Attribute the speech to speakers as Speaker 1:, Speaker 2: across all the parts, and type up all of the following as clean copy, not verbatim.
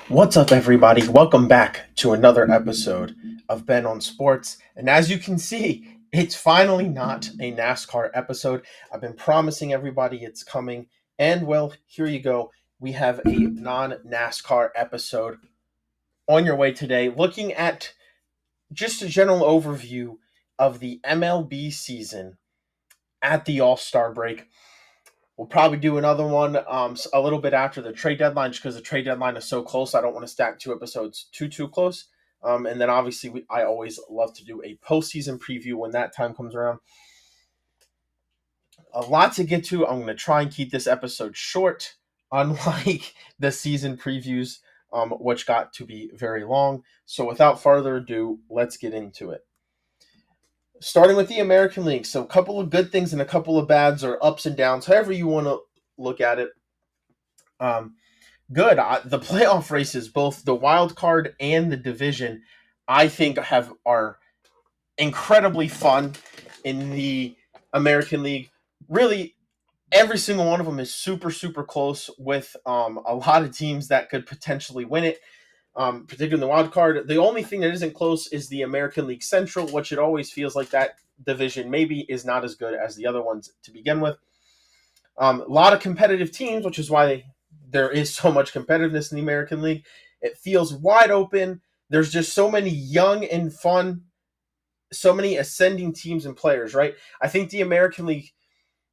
Speaker 1: What's up, everybody? Welcome back to another episode of Ben on Sports. And as you can see, it's finally not a NASCAR episode. I've been promising everybody it's coming. And well, here you go. We have a non NASCAR episode on your way today, looking at just a general overview of the MLB season at the All Star break. We'll probably do another one a little bit after the trade deadline, just because the trade deadline is so close. I don't want to stack two episodes too close. And then obviously, I always love to do a postseason preview when that time comes around. A lot to get to. I'm going to try and keep this episode short, unlike the season previews, which got to be very long. So without further ado, let's get into it. Starting with the American League. So a couple of good things and a couple of bads, or ups and downs, however you want to look at it. Good. The playoff races, both the wild card and the division, I think are incredibly fun in the American League. Really, every single one of them is super close, with a lot of teams that could potentially win it. Particularly in the wild card, the only thing that isn't close is the American League Central, which it always feels like that division maybe is not as good as the other ones to begin with. A lot of competitive teams, which is why there is so much competitiveness in the American League. It feels wide open. There's just so many young and fun, so many ascending teams and players, right? I think the American League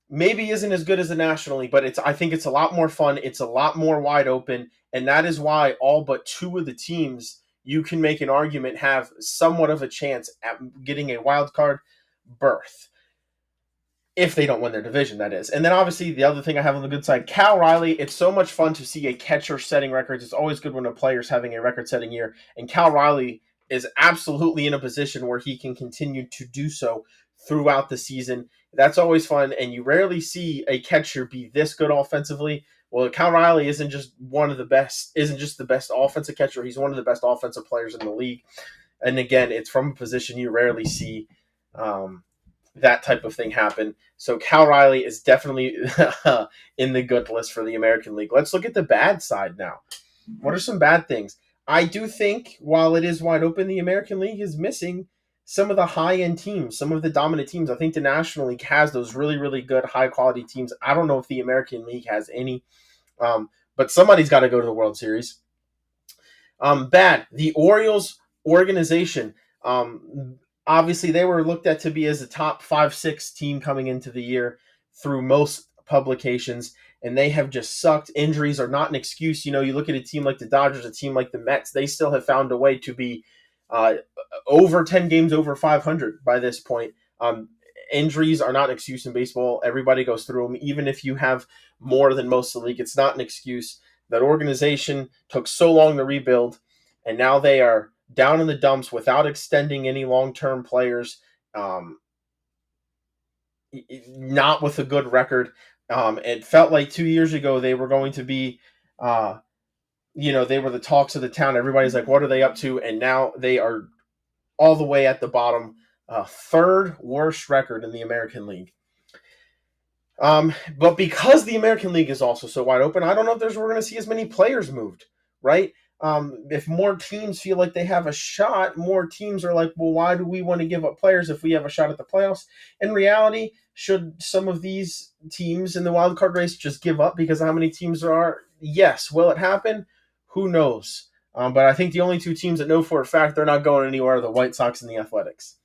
Speaker 1: maybe isn't as good as the National League, but I think it's a lot more fun. It's a lot more wide open, and that is why all but two of the teams you can make an argument have somewhat of a chance at getting a wild card berth. If they don't win their division, that is. And then obviously the other thing I have on the good side, Cal Riley. It's so much fun to see a catcher setting records. It's always good when a player's having a record setting year. And Cal Riley is absolutely in a position where he can continue to do so throughout the season. That's always fun. And you rarely see a catcher be this good offensively. Well, Cal Riley isn't just the best offensive catcher. He's one of the best offensive players in the league. And again, it's from a position you rarely see that type of thing happen. So Cal Riley is definitely in the good list for the American League. Let's look at the bad side now. What are some bad things? I do think while it is wide open, the American League is missing some of the high-end teams, some of the dominant teams. I think the National League has those really good, high-quality teams. I don't know if the American League has any, but somebody's got to go to the World Series. Bad. The Orioles organization. Obviously, they were looked at to be as a top 5-6 team coming into the year through most publications, and they have just sucked. Injuries are not an excuse. You look at a team like the Dodgers, a team like the Mets, they still have found a way to be over 10 games over 500 by this point. Injuries are not an excuse in baseball. Everybody goes through them. Even if you have more than most of the league, it's not an excuse. That organization took so long to rebuild, and now they are down in the dumps without extending any long-term players, not with a good record. It felt like 2 years ago they were going to be, they were the talks of the town. Everybody's like, what are they up to? And now they are all the way at the bottom, third worst record in the American League. But because the American League is also so wide open, I don't know if we're going to see as many players moved, right? If more teams feel like they have a shot, more teams are like, well, why do we want to give up players if we have a shot at the playoffs? In reality, should some of these teams in the wild card race just give up because of how many teams there are? Yes. Will it happen? Who knows? But I think the only two teams that know for a fact they're not going anywhere are the White Sox and the Athletics.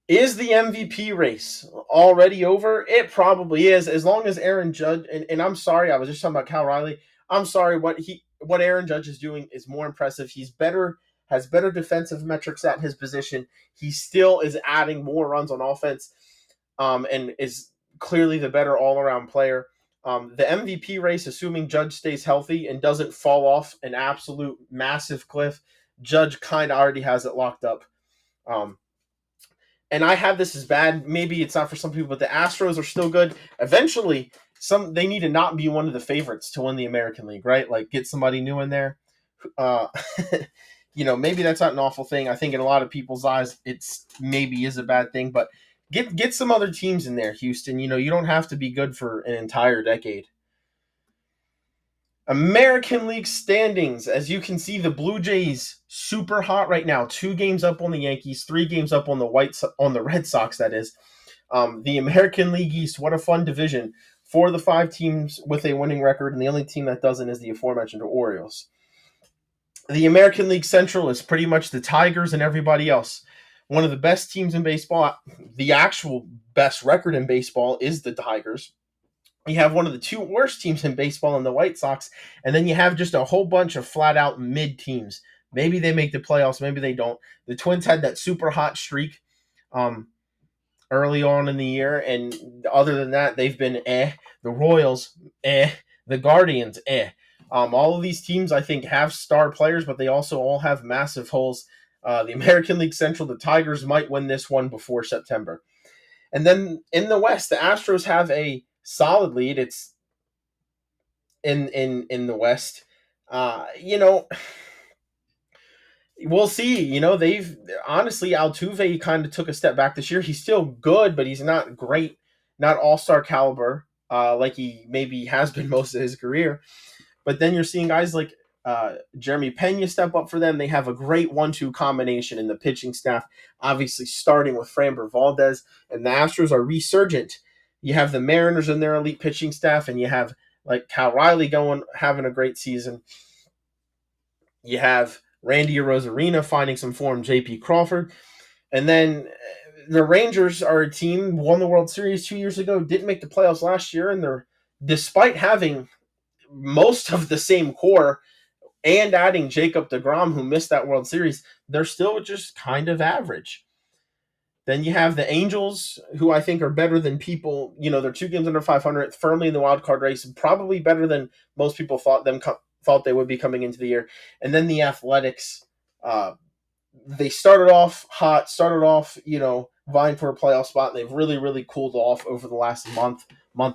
Speaker 1: Is the MVP race already over? It probably is, as long as Aaron Judge, and I'm sorry, I was just talking about Cal Riley. I'm sorry, what Aaron Judge is doing is more impressive. Has better defensive metrics at his position. He still is adding more runs on offense, and is clearly the better all-around player. The MVP race, assuming Judge stays healthy and doesn't fall off an absolute massive cliff, Judge kind of already has it locked up. And I have this as bad. Maybe it's not for some people, but the Astros are still good. Eventually, they need to not be one of the favorites to win the American League, right? Like, get somebody new in there. Uh, maybe that's not an awful thing. I think in a lot of people's eyes, it's maybe is a bad thing, but get some other teams in there, Houston. You don't have to be good for an entire decade. American League standings, as you can see, the Blue Jays super hot right now. 2 games up on the Yankees, 3 games up on the Red Sox. That is, the American League East. What a fun division! 4 of the 5 teams with a winning record, and the only team that doesn't is the aforementioned Orioles. The American League Central is pretty much the Tigers and everybody else. One of the best teams in baseball. The actual best record in baseball is the Tigers. You have one of the 2 worst teams in baseball in the White Sox, and then you have just a whole bunch of flat out mid teams. Maybe they make the playoffs, maybe they don't. The Twins had that super hot streak um, early on in the year, and other than that, they've been eh. The Royals, eh. The Guardians, eh. All of these teams, I think, have star players, but they also all have massive holes. The American League Central, the Tigers might win this one before September. And then in the West, the Astros have a solid lead. It's in the West. You know, we'll see. You know, they've honestly Altuve kind of took a step back this year. He's still good, but he's not great, not all-star caliber like he maybe has been most of his career. But then you're seeing guys like Jeremy Pena step up for them. They have a great 1-2 combination in the pitching staff, obviously starting with Framber Valdez, and the Astros are resurgent. You have the Mariners in their elite pitching staff, and you have like Cal Riley having a great season. You have Randy Rosarina finding some form, J.P. Crawford, and then the Rangers are a team won the World Series 2 years ago, didn't make the playoffs last year, and they're despite having most of the same core and adding Jacob deGrom, who missed that World Series, they're still just kind of average. Then you have the Angels, who I think are better than people. You know, they're 2 games under 500, firmly in the wild card race, probably better than most people thought they would be coming into the year. And then the Athletics, they started off hot, vying for a playoff spot, and they've really, really cooled off over the last month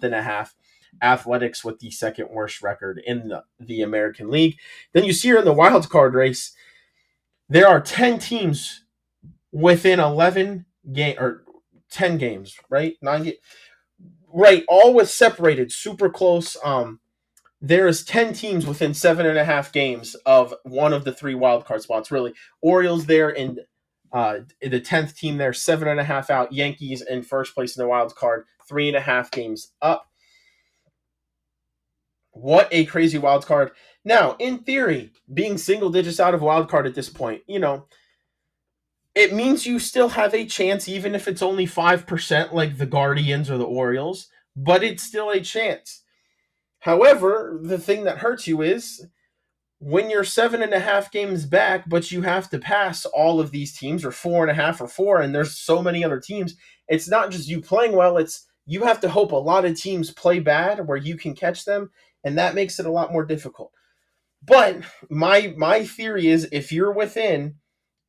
Speaker 1: and a half. Athletics with the second worst record in the American League. Then you see here in the wild card race, there are 10 teams within 11 game or 10 games, right? 9 right, all was separated super close. There is 10 teams within 7.5 games of one of the 3 wild card spots. Really, Orioles there in the 10th team there, 7.5 out. Yankees in first place in the wild card, 3.5 games up. What a crazy wild card. Now, in theory, being single digits out of wild card at this point, it means you still have a chance, even if it's only 5%, like the Guardians or the Orioles, but it's still a chance. However, the thing that hurts you is when you're 7.5 games back, but you have to pass all of these teams, or 4.5 or 4, and there's so many other teams, it's not just you playing well, it's you have to hope a lot of teams play bad where you can catch them, and that makes it a lot more difficult. But my theory is if you're within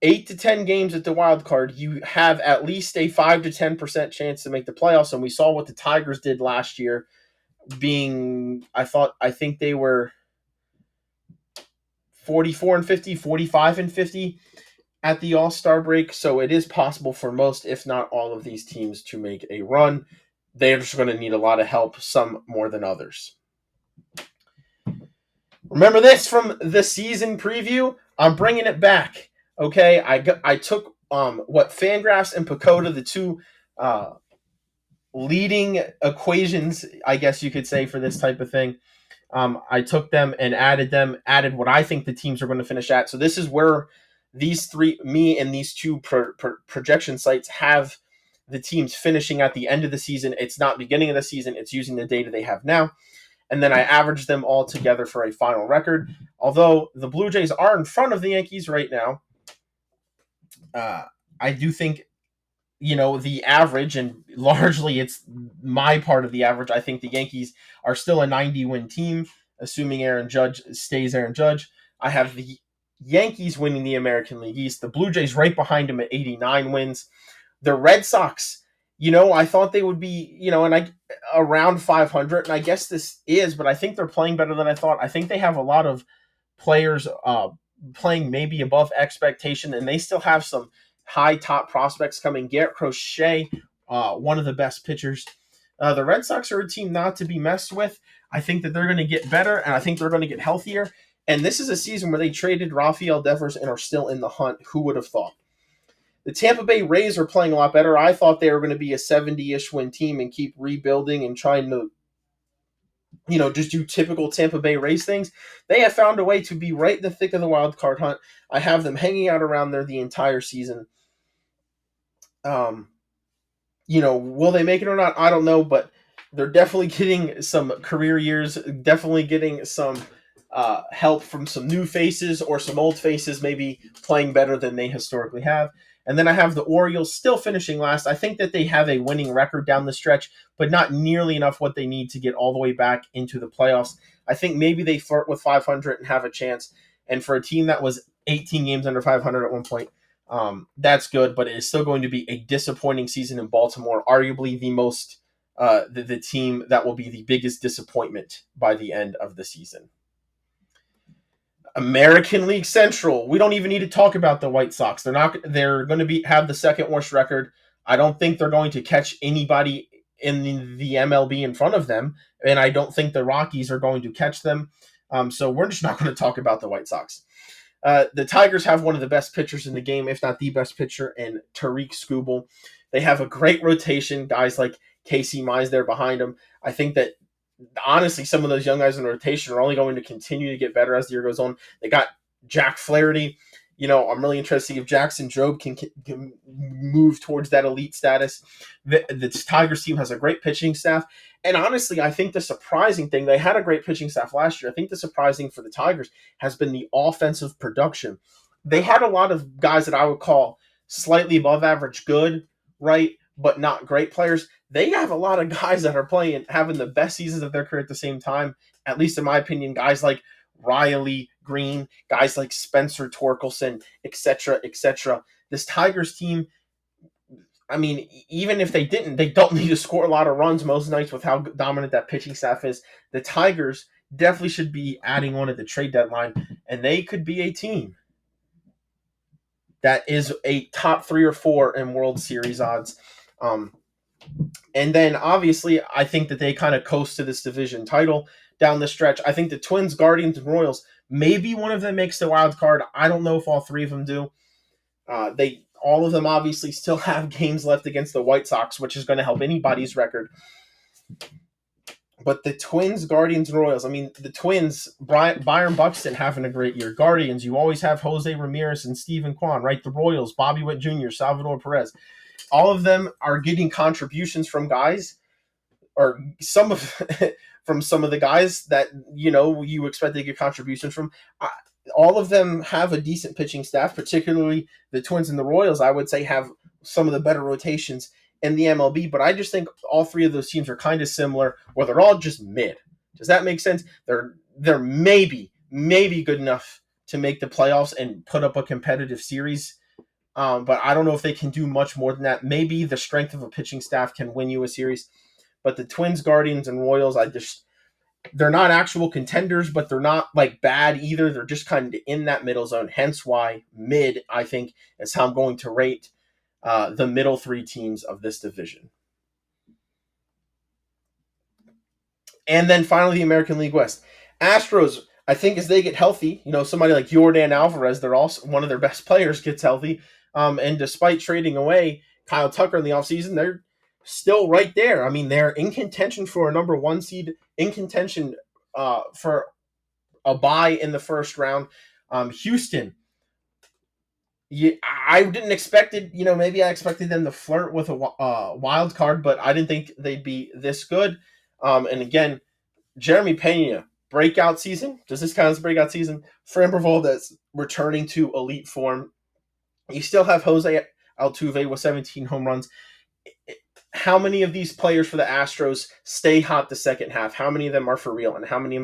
Speaker 1: 8 to 10 games at the wild card, you have at least a 5 to 10% chance to make the playoffs. And we saw what the Tigers did last year, I think they were 44-50, 45-50 at the All-Star break. So it is possible for most, if not all of these teams to make a run. They're just going to need a lot of help, some more than others. Remember this from the season preview? I'm bringing it back. Okay, I took what Fangraphs and Pacoda, the 2 leading equations, I guess you could say, for this type of thing. I took them and added what I think the teams are going to finish at. So this is where me and these 2 projection sites have the teams finishing at the end of the season. It's not beginning of the season. It's using the data they have now. And then I averaged them all together for a final record. Although the Blue Jays are in front of the Yankees right now, I do think, the average, and largely it's my part of the average, I think the Yankees are still a 90-win team, assuming Aaron Judge stays Aaron Judge. I have the Yankees winning the American League East. The Blue Jays right behind them at 89 wins. The Red Sox, I thought they would be, around 500, and I guess this is, but I think they're playing better than I thought. I think they have a lot of players playing maybe above expectation, and they still have some high top prospects coming. Garrett Crochet, one of the best pitchers. The Red Sox are a team not to be messed with. I think that they're going to get better, and I think they're going to get healthier. And this is a season where they traded Rafael Devers and are still in the hunt. Who would have thought? The Tampa Bay Rays are playing a lot better. I thought they were going to be a 70-ish win team and keep rebuilding and trying to, just do typical Tampa Bay Rays things. They have found a way to be right in the thick of the wild card hunt. I have them hanging out around there the entire season. Um, will they make it or not? I don't know, but they're definitely getting some career years, definitely getting some help from some new faces or some old faces, maybe playing better than they historically have. And then I have the Orioles still finishing last. I think that they have a winning record down the stretch, but not nearly enough what they need to get all the way back into the playoffs. I think maybe they flirt with 500 and have a chance. And for a team that was 18 games under 500 at one point, that's good, but it is still going to be a disappointing season in Baltimore, arguably the team that will be the biggest disappointment by the end of the season. American League Central. We don't even need to talk about the White Sox. They're going to have the second worst record. I don't think they're going to catch anybody in the MLB in front of them, and I don't think the Rockies are going to catch them. So we're just not going to talk about the White Sox. The Tigers have one of the best pitchers in the game, if not the best pitcher, in Tariq Skubal. They have a great rotation, guys like Casey Mize there behind them. I think that honestly, some of those young guys in rotation are only going to continue to get better as the year goes on. They got Jack Flaherty. I'm really interested to see if Jackson Jobe can move towards that elite status. The Tigers team has a great pitching staff. And honestly, I think the surprising thing, they had a great pitching staff last year. I think the surprising for the Tigers has been the offensive production. They had a lot of guys that I would call slightly above average good, right? But not great players. They have a lot of guys that are playing, having the best seasons of their career at the same time, at least in my opinion, guys like Riley Green, guys like Spencer Torkelson, etc., etc. This Tigers team, I mean, even if they don't need to score a lot of runs most nights with how dominant that pitching staff is. The Tigers definitely should be adding on at the trade deadline, and they could be a team that is a top 3 or 4 in World Series odds. And then obviously, I think that they kind of coast to this division title down the stretch. I think the Twins, Guardians, and Royals, maybe one of them makes the wild card. I don't know if all 3 of them do. All of them obviously still have games left against the White Sox, which is going to help anybody's record. But the Twins, Guardians, and Royals, I mean, the Twins, Byron Buxton having a great year. Guardians, you always have Jose Ramirez and Steven Kwan, right? The Royals, Bobby Witt Jr., Salvador Perez. All of them are getting contributions from guys, or from some of the guys that you expect to get contributions from. All of them have a decent pitching staff, particularly the Twins and the Royals. I would say have some of the better rotations in the MLB, but I just think all 3 of those teams are kind of similar, or they're all just mid. Does that make sense? They're maybe good enough to make the playoffs and put up a competitive series. But I don't know if they can do much more than that. Maybe the strength of a pitching staff can win you a series. But the Twins, Guardians, and Royals, they're not actual contenders, but they're not like bad either. They're just kind of in that middle zone. Hence why mid, I think, is how I'm going to rate the middle 3 teams of this division. And then finally, the American League West. Astros, I think as they get healthy, somebody like Yordan Alvarez, they're also one of their best players, gets healthy. And despite trading away Kyle Tucker in the offseason, they're still right there. I mean, they're in contention for a number 1 seed, in contention for a bye in the first round. Houston, I didn't expect it. Maybe I expected them to flirt with a wild card, but I didn't think they'd be this good. And again, Jeremy Pena, breakout season. Does this count as a breakout season? Framber Valdez returning to elite form. You still have Jose Altuve with 17 home runs. How many of these players for the Astros stay hot the second half? How many of them are for real, and how many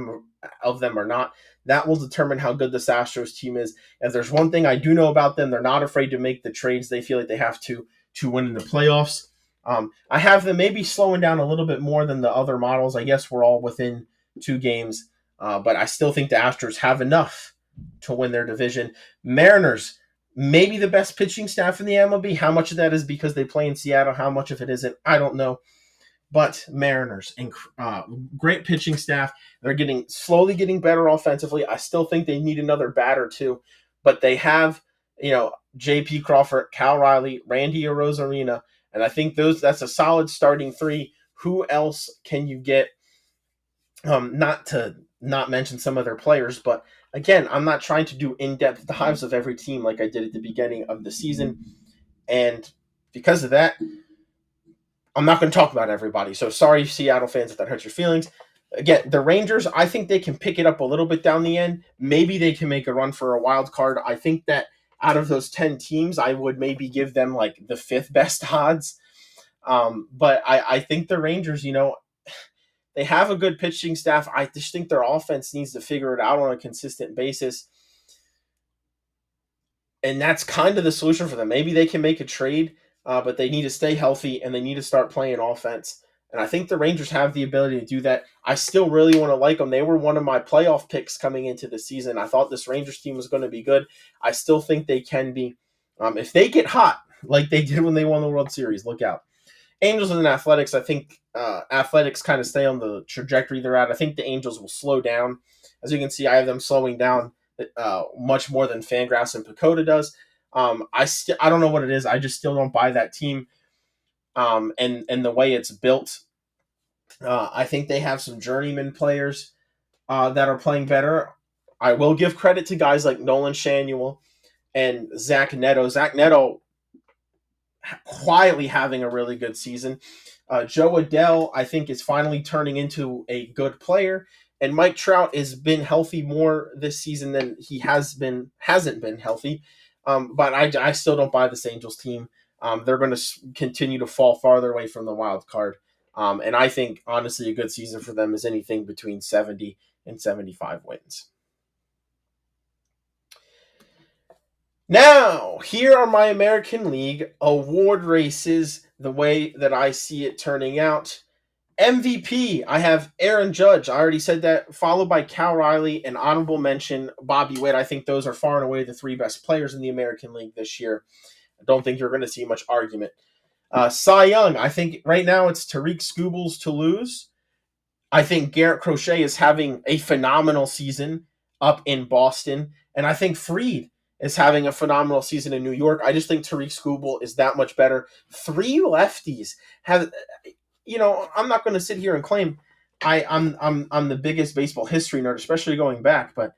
Speaker 1: of them are not? That will determine how good this Astros team is. If there's one thing I do know about them, they're not afraid to make the trades they feel like they have to win in the playoffs. I have them maybe slowing down a little bit more than the other models. I guess we're all within 2 games, but I still think the Astros have enough to win their division. Mariners, maybe the best pitching staff in the MLB. How much of that is because they play in Seattle? How much of it isn't? I don't know. But Mariners and great pitching staff. They're getting slowly getting better offensively. I still think they need another bat or two, but they have J.P. Crawford, Cal Riley, Randy Arozarena, and I think that's a solid starting three. Who else can you get? Not to not mention some of their players, but again, I'm not trying to do in-depth dives of every team like I did at the beginning of the season, and because of that, I'm not going to talk about everybody. So sorry, Seattle fans, if that hurts your feelings. Again, the Rangers, I think they can pick it up a little bit down the end. Maybe they can make a run for a wild card. I think that out of those 10 teams, I would maybe give them like the fifth best odds. But I think the Rangers, they have a good pitching staff. I just think their offense needs to figure it out on a consistent basis. And that's kind of the solution for them. Maybe they can make a trade, but they need to stay healthy and they need to start playing offense. And I think the Rangers have the ability to do that. I still really want to like them. They were one of my playoff picks coming into the season. I thought this Rangers team was going to be good. I still think they can be. If they get hot, like they did when they won the World Series, look out. Angels and Athletics, I think Athletics kind of stay on the trajectory they're at. I think the Angels will slow down. As you can see, I have them slowing down much more than Fangraphs and Pacoda does. I don't know what it is. I just still don't buy that team and the way it's built. I think they have some journeyman players that are playing better. I will give credit to guys like Nolan Shanuel and Zach Neto. Zach Neto quietly having a really good season. Joe Adell, I think, is finally turning into a good player, and Mike Trout has been healthy more this season than he hasn't been healthy. But I still don't buy this Angels team. They're going to continue to fall farther away from the wild card. And I think, honestly, a good season for them is anything between 70 and 75 wins. Now, here are my American League award races, the way that I see it turning out. MVP, I have Aaron Judge. I already said that, followed by Cal Riley, and honorable mention, Bobby Witt. I think those are far and away the three best players in the American League this year. I don't think you're going to see much argument. Cy Young, I think right now it's Tariq Skubals to lose. I think Garrett Crochet is having a phenomenal season up in Boston. And I think Fried is having a phenomenal season in New York. I just think Tariq Skubal is that much better. Three lefties have, I'm not going to sit here and claim I'm the biggest baseball history nerd, especially going back, but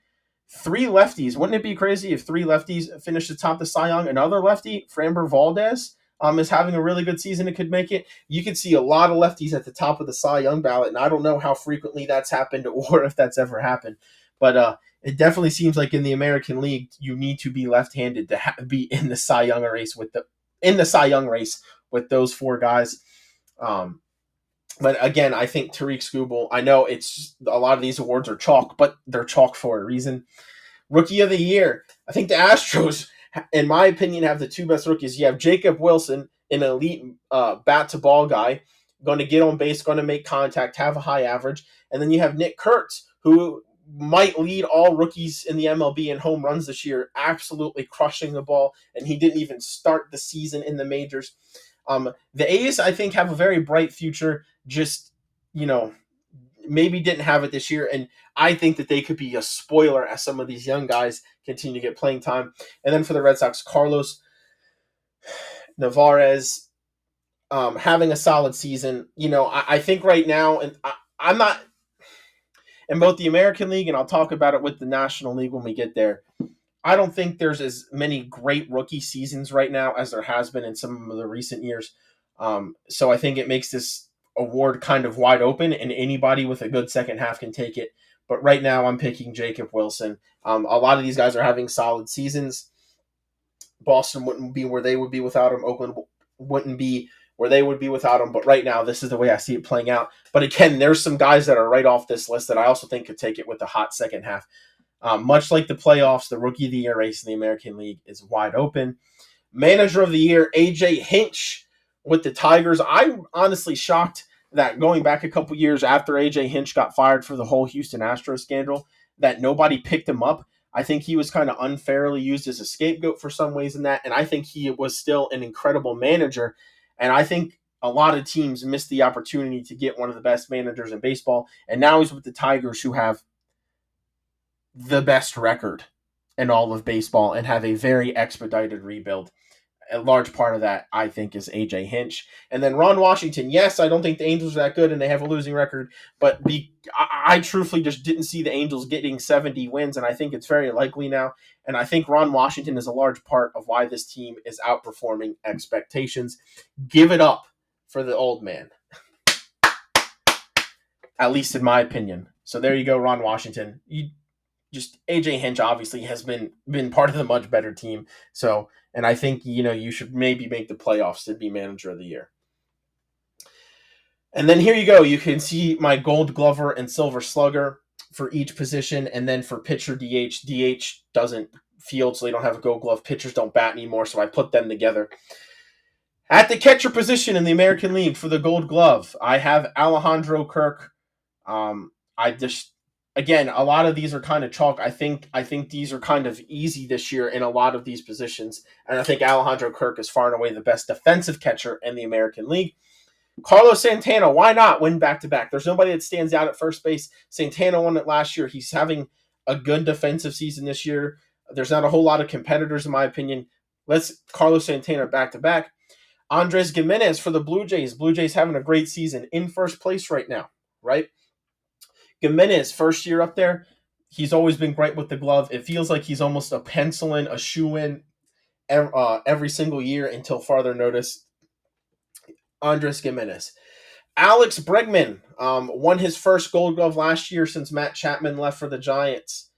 Speaker 1: three lefties. Wouldn't it be crazy if three lefties finished atop the Cy Young? Another lefty, Framber Valdez, is having a really good season and could make it. You could see a lot of lefties at the top of the Cy Young ballot, and I don't know how frequently that's happened or if that's ever happened. But it definitely seems like in the American League, you need to be left-handed to be in the Cy Young race with those four guys. But again, I think Tariq Skubal. I know it's a lot of these awards are chalk, but they're chalk for a reason. Rookie of the Year. I think the Astros, in my opinion, have the two best rookies. You have Jacob Wilson, an elite bat to ball guy, going to get on base, going to make contact, have a high average. And then you have Nick Kurtz, who might lead all rookies in the MLB in home runs this year, absolutely crushing the ball. And he didn't even start the season in the majors. The A's, I think, have a very bright future. Just, maybe didn't have it this year. And I think that they could be a spoiler as some of these young guys continue to get playing time. And then for the Red Sox, Carlos Navarez having a solid season. I think right now, and I'm not in both the American League, and I'll talk about it with the National League when we get there. I don't think there's as many great rookie seasons right now as there has been in some of the recent years. So I think it makes this award kind of wide open, and anybody with a good second half can take it. But right now, I'm picking Jacob Wilson. A lot of these guys are having solid seasons. Boston wouldn't be where they would be without him. Oakland wouldn't be where they would be without him. But right now, this is the way I see it playing out. But again, there's some guys that are right off this list that I also think could take it with a hot second half. Much like the playoffs, the Rookie of the Year race in the American League is wide open. Manager of the Year, A.J. Hinch with the Tigers. I'm honestly shocked that going back a couple years after A.J. Hinch got fired for the whole Houston Astros scandal, that nobody picked him up. I think he was kind of unfairly used as a scapegoat for some ways in that, and I think he was still an incredible manager. And I think a lot of teams missed the opportunity to get one of the best managers in baseball, and now he's with the Tigers, who have the best record in all of baseball and have a very expedited rebuild. A large part of that, I think, is AJ Hinch. And then Ron Washington. Yes, I don't think the Angels are that good and they have a losing record, but I truthfully just didn't see the Angels getting 70 wins, and I think it's very likely now. And I think Ron Washington is a large part of why this team is outperforming expectations. Give it up for the old man, at least in my opinion. So there you go, Ron Washington. Just AJ Hinch obviously has been part of the much better team. So, and I think you should maybe make the playoffs to be manager of the year. And then here you go. You can see my Gold Glover and Silver Slugger for each position, and then for pitcher DH. DH doesn't field, so they don't have a Gold Glove. Pitchers don't bat anymore, so I put them together. At the catcher position in the American League for the Gold Glove, I have Alejandro Kirk. I just again, a lot of these are kind of chalk. I think these are kind of easy this year in a lot of these positions, and I think Alejandro Kirk is far and away the best defensive catcher in the American League. Carlos Santana, why not win back-to-back? There's nobody that stands out at first base. Santana won it last year. He's having a good defensive season this year. There's not a whole lot of competitors, in my opinion. Let's Carlos Santana back-to-back. Andres Gimenez for the Blue Jays. Blue Jays having a great season, in first place right now, right? Gimenez, first year up there, he's always been great with the glove. It feels like he's almost a pencil-in, a shoe-in every single year until farther notice. Andres Gimenez. Alex Bregman won his first Gold Glove last year since Matt Chapman left for the Giants.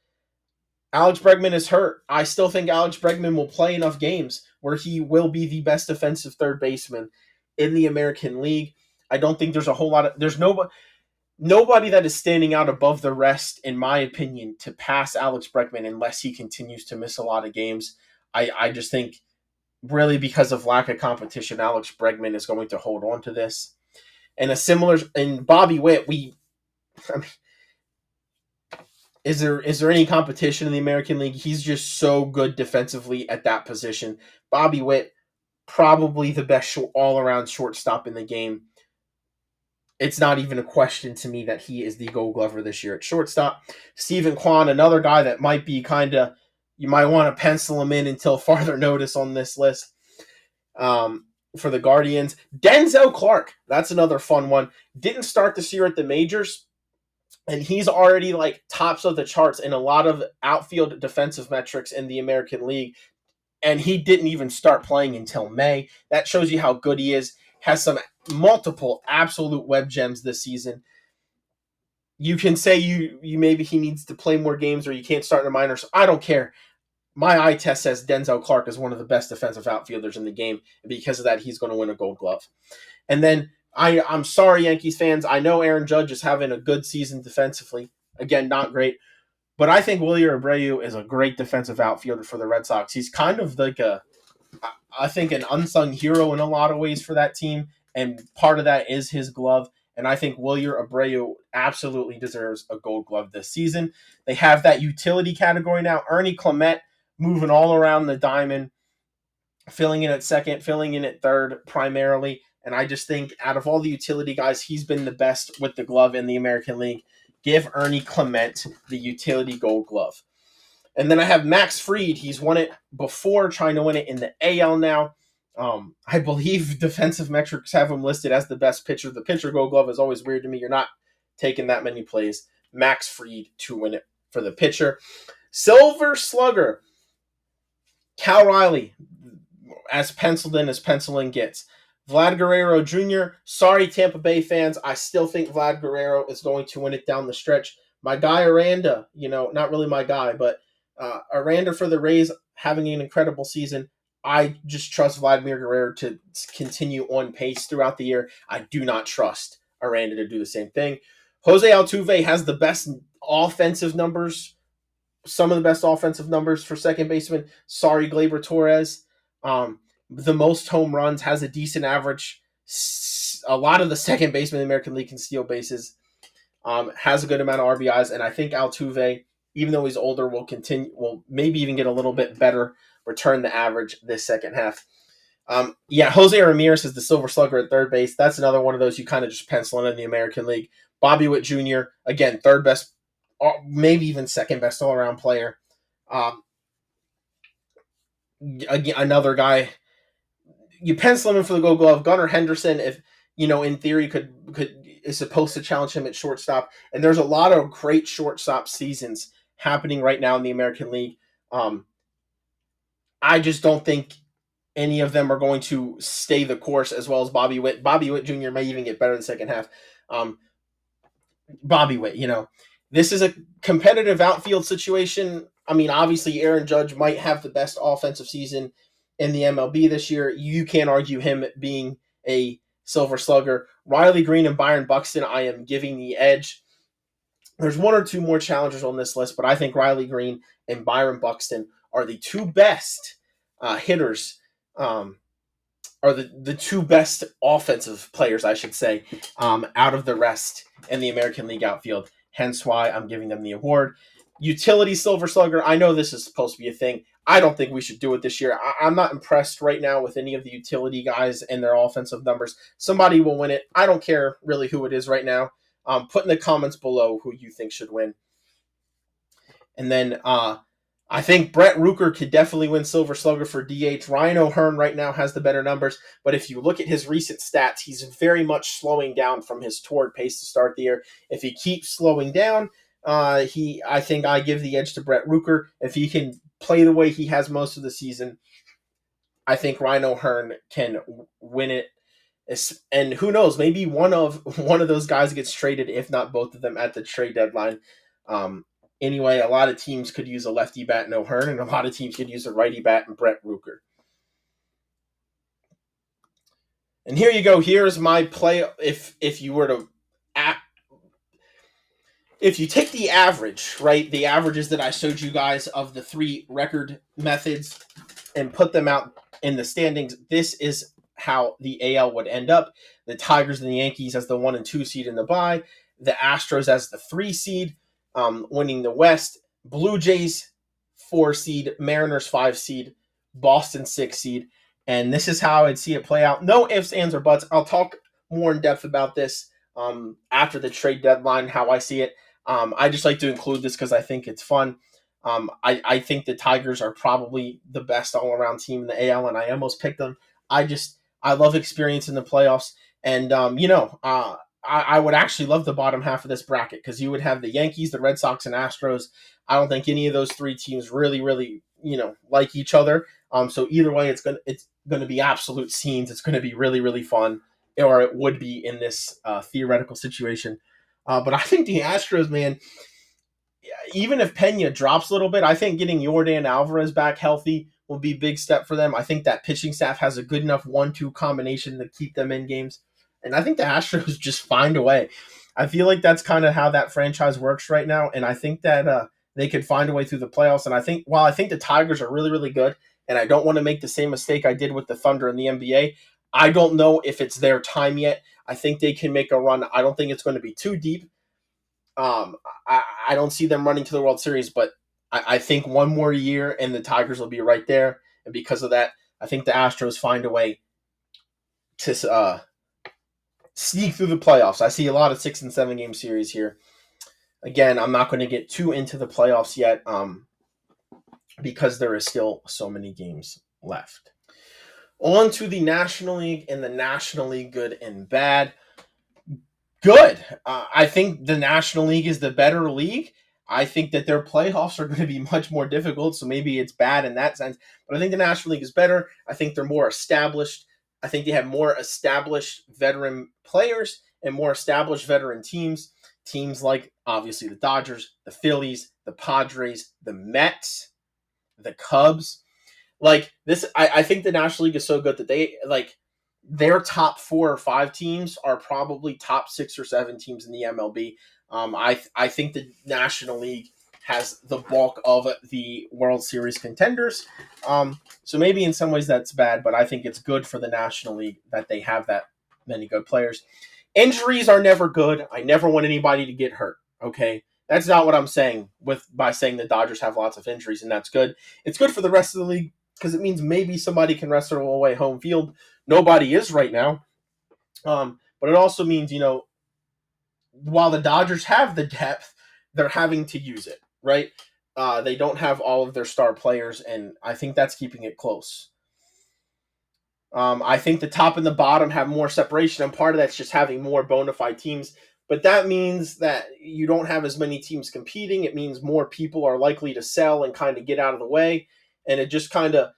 Speaker 1: Alex Bregman is hurt. I still think Alex Bregman will play enough games where he will be the best defensive third baseman in the American League. I don't think there's a whole lot of... There's nobody that is standing out above the rest, in my opinion, to pass Alex Bregman unless he continues to miss a lot of games. I just think, really because of lack of competition, Alex Bregman is going to hold on to this. And Bobby Witt, is there any competition in the American League? He's just so good defensively at that position. Bobby Witt, probably the best all-around shortstop in the game. It's not even a question to me that he is the Gold Glover this year at shortstop. Stephen Kwan, another guy that might be you might want to pencil him in until farther notice on this list. For the Guardians, Denzel Clark, that's another fun one. Didn't start this year at the majors, and he's already tops of the charts in a lot of outfield defensive metrics in the American League, and he didn't even start playing until May. That shows you how good he is. Has some multiple absolute web gems this season. You can say you maybe he needs to play more games or you can't start in the minors. I don't care. My eye test says Denzel Clark is one of the best defensive outfielders in the game, and because of that, he's going to win a Gold Glove. And then I'm sorry, Yankees fans. I know Aaron Judge is having a good season defensively. Again, not great. But I think Wilyer Abreu is a great defensive outfielder for the Red Sox. He's kind of I think, an unsung hero in a lot of ways for that team, and part of that is his glove. And I think Wilyer Abreu absolutely deserves a Gold Glove this season. They have that utility category now. Ernie Clement moving all around the diamond, filling in at second, filling in at third primarily. And I just think out of all the utility guys, he's been the best with the glove in the American League. Give Ernie Clement the utility Gold Glove. And then I have Max Fried. He's won it before, trying to win it in the AL now. I believe defensive metrics have him listed as the best pitcher. The pitcher Gold Glove is always weird to me. You're not taking that many plays. Max Fried to win it for the pitcher. Silver Slugger. Cal Riley, as penciled in as penciling gets. Vlad Guerrero Jr. Sorry, Tampa Bay fans. I still think Vlad Guerrero is going to win it down the stretch. My guy Aranda, not really my guy, but Aranda for the Rays having an incredible season. I just trust Vladimir Guerrero to continue on pace throughout the year. I do not trust Aranda to do the same thing. Jose Altuve has the best offensive numbers, some of the best offensive numbers for second baseman. Sorry, Gleyber Torres. The most home runs, has a decent average. A lot of the second basemen in the American League can steal bases. Has a good amount of RBIs, and I think Altuve, even though he's older, will maybe even get a little bit better return the average this second half. Yeah, Jose Ramirez is the Silver Slugger at third base. That's another one of those you kind of just pencil in the American League. Bobby Witt Jr., again, third best, maybe even second best all around player. Um, Again, another guy you pencil him in for the Gold Glove. Gunnar Henderson, if in theory, could is supposed to challenge him at shortstop. And there's a lot of great shortstop seasons happening right now in the American League. Um, I just don't think any of them are going to stay the course as well as Bobby Witt. Bobby Witt Jr. may even get better in the second half. Um, Bobby Witt, this is a competitive outfield situation. I mean, obviously, Aaron Judge might have the best offensive season in the MLB this year. You can't argue him being a Silver Slugger. Riley Green and Byron Buxton, I am giving the edge. There's one or two more challengers on this list, but I think Riley Green and Byron Buxton are the two best hitters, are the two best offensive players, I should say, out of the rest in the American League outfield. Hence why I'm giving them the award. Utility Silver Slugger, I know this is supposed to be a thing. I don't think we should do it this year. I'm not impressed right now with any of the utility guys and their offensive numbers. Somebody will win it. I don't care really who it is right now. Put in the comments below who you think should win. And then I think Brett Rooker could definitely win Silver Slugger for DH. Ryan O'Hearn right now has the better numbers, but if you look at his recent stats, he's very much slowing down from his torrid pace to start the year. If he keeps slowing down, I think I give the edge to Brett Rooker. If he can play the way he has most of the season, I think Ryan O'Hearn can win it. And who knows, maybe one of those guys gets traded, if not both of them, at the trade deadline. Anyway, a lot of teams could use a lefty bat in O'Hearn, and a lot of teams could use a righty bat in Brett Rooker. And here you go. Here's my play. If you were to, if you take the average, right, the averages that I showed you guys of the three record methods, and put them out in the standings, this is how the AL would end up. The Tigers and the Yankees as the 1 and 2 seed in the bye. The Astros as the 3 seed, winning the West. Blue Jays 4 seed, Mariners 5 seed, Boston 6 seed. And this is how I'd see it play out. No ifs, ands, or buts. I'll talk more in depth about this after the trade deadline, how I see it. I just like to include this because I think it's fun. I think the Tigers are probably the best all-around team in the AL, and I almost picked them. I love experience in the playoffs, and I would actually love the bottom half of this bracket because you would have the Yankees, the Red Sox, and Astros. I don't think any of those three teams really like each other. So either way, it's gonna be absolute scenes. It's gonna be really fun, or it would be in this theoretical situation. But I think the Astros, man, even if Pena drops a little bit, I think getting Yordan Alvarez back healthy will be a big step for them. I think that pitching staff has a good enough 1-2 combination to keep them in games. And I think the Astros just find a way. I feel like that's kind of how that franchise works right now. And I think that they could find a way through the playoffs. And I think, while I think the Tigers are really good, and I don't want to make the same mistake I did with the Thunder in the NBA, I don't know if it's their time yet. I think they can make a run. I don't think it's going to be too deep. I don't see them running to the World Series, but I think one more year and the Tigers will be right there. And because of that, I think the Astros find a way to sneak through the playoffs. I see a lot of 6 and 7 game series here. Again, I'm not going to get too into the playoffs yet because there is still so many games left. On to the National League, and the National League good and bad. Good. I think the National League is the better league. I think that their playoffs are going to be much more difficult, so maybe it's bad in that sense. But I think the National League is better. I think they're more established. I think they have more established veteran players and more established veteran teams. Teams like, obviously, the Dodgers, the Phillies, the Padres, the Mets, the Cubs. Like this, I think the National League is so good that they their top 4 or 5 teams are probably top 6 or 7 teams in the MLB. I think the National League has the bulk of the World Series contenders. So maybe in some ways that's bad, but I think it's good for the National League that they have that many good players. Injuries are never good. I never want anybody to get hurt. Okay. That's not what I'm saying by saying the Dodgers have lots of injuries, and that's good. It's good for the rest of the league. because it means maybe somebody can wrestle away home field. Nobody is right now. But it also means, while the Dodgers have the depth, they're having to use it, right? They don't have all of their star players, and I think that's keeping it close. I think the top and the bottom have more separation, and part of that's just having more bona fide teams. But that means that you don't have as many teams competing. It means more people are likely to sell and kind of get out of the way. And it just kind of,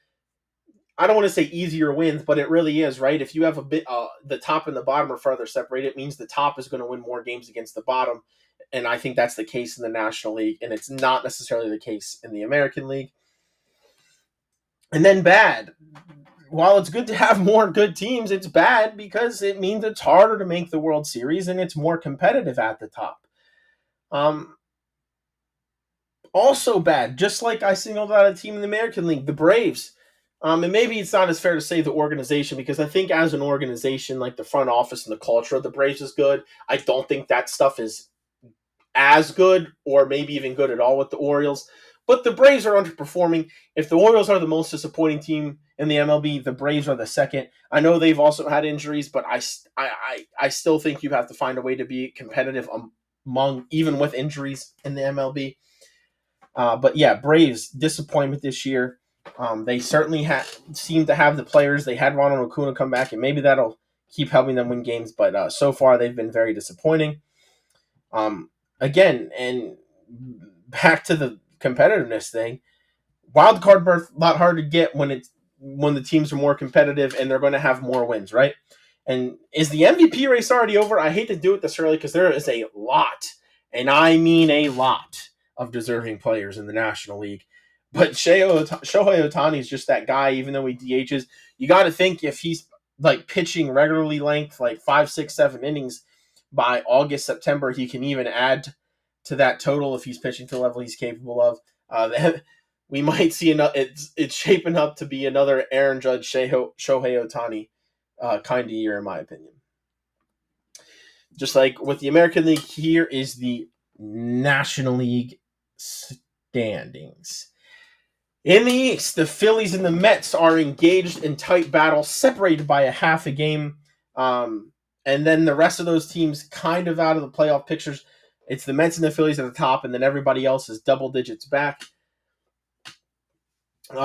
Speaker 1: I don't want to say easier wins, but it really is, right? If you have a bit, the top and the bottom are further separated, it means the top is going to win more games against the bottom. And I think that's the case in the National League, and it's not necessarily the case in the American League. And then bad. While it's good to have more good teams, it's bad because it means it's harder to make the World Series and it's more competitive at the top. Also bad, just like I singled out a team in the American League, the Braves. And maybe it's not as fair to say the organization, because I think as an organization, like the front office and the culture of the Braves is good. I don't think that stuff is as good or maybe even good at all with the Orioles. But the Braves are underperforming. If the Orioles are the most disappointing team in the MLB, the Braves are the second. I know they've also had injuries, but I still think you have to find a way to be competitive among, even with injuries in the MLB. But yeah, Braves, disappointment this year. They certainly seem to have the players. They had Ronald Acuna come back, and maybe that'll keep helping them win games. But so far, they've been very disappointing. Again, and back to the competitiveness thing, wild card berth a lot harder to get when the teams are more competitive and they're going to have more wins, right? And is the MVP race already over? I hate to do it this early because there is a lot, and I mean a lot, of deserving players in the National League. But Shohei Ohtani is just that guy, even though he DHs. You got to think if he's like pitching regularly length, like 5, 6, 7 innings by August, September, he can even add to that total if he's pitching to the level he's capable of. We might see it's shaping up to be another Aaron Judge, Shohei Ohtani kind of year, in my opinion. Just like with the American League, here is the National League standings. In the East, the Phillies and the Mets are engaged in tight battle, separated by a half a game. And then the rest of those teams kind of out of the playoff pictures. It's the Mets and the Phillies at the top, and then everybody else is double digits back. The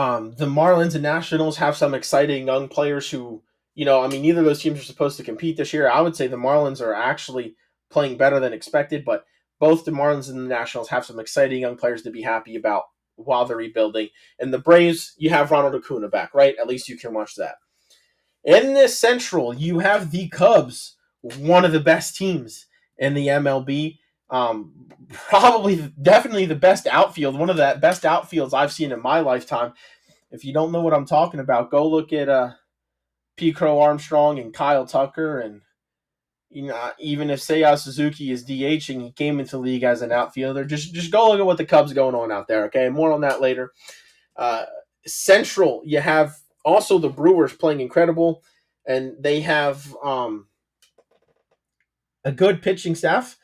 Speaker 1: Marlins and Nationals have some exciting young players who, neither of those teams are supposed to compete this year. I would say the Marlins are actually playing better than expected, but both the Marlins and the Nationals have some exciting young players to be happy about while they're rebuilding. And the Braves, you have Ronald Acuna back, right? At least you can watch that. In this Central, you have the Cubs, one of the best teams in the MLB. Definitely the best outfield, one of the best outfields I've seen in my lifetime. If you don't know what I'm talking about, go look at P. Crow Armstrong and Kyle Tucker, and even if Seiya Suzuki is DHing, he came into the league as an outfielder. Just go look at what the Cubs going on out there. Okay, more on that later. Central, you have also the Brewers playing incredible, and they have a good pitching staff,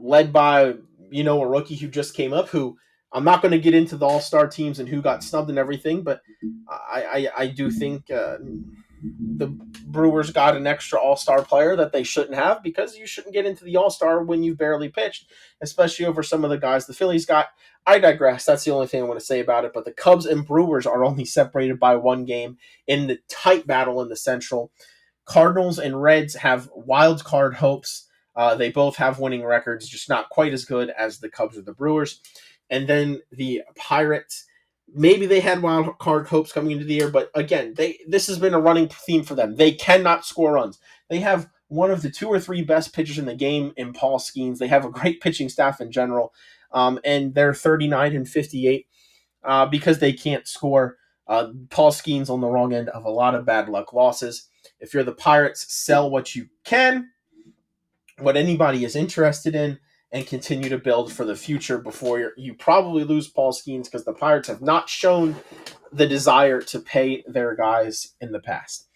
Speaker 1: led by a rookie who just came up. Who I'm not going to get into the all-star teams and who got snubbed and everything, but I do think the Brewers got an extra all-star player that they shouldn't have, because you shouldn't get into the all-star when you've barely pitched, especially over some of the guys the Phillies got. I digress. That's the only thing I want to say about it. But the Cubs and Brewers are only separated by one game in the tight battle in the Central. Cardinals and Reds have wild card hopes. They both have winning records, just not quite as good as the Cubs or the Brewers. And then the Pirates, maybe they had wild card hopes coming into the year, but again, this has been a running theme for them. They cannot score runs. They have one of the 2 or 3 best pitchers in the game in Paul Skeens. They have a great pitching staff in general, and they're 39-58 because they can't score. Paul Skeens on the wrong end of a lot of bad luck losses. If you're the Pirates, sell what you can, what anybody is interested in, and continue to build for the future before you probably lose Paul Skeens, because the Pirates have not shown the desire to pay their guys in the past.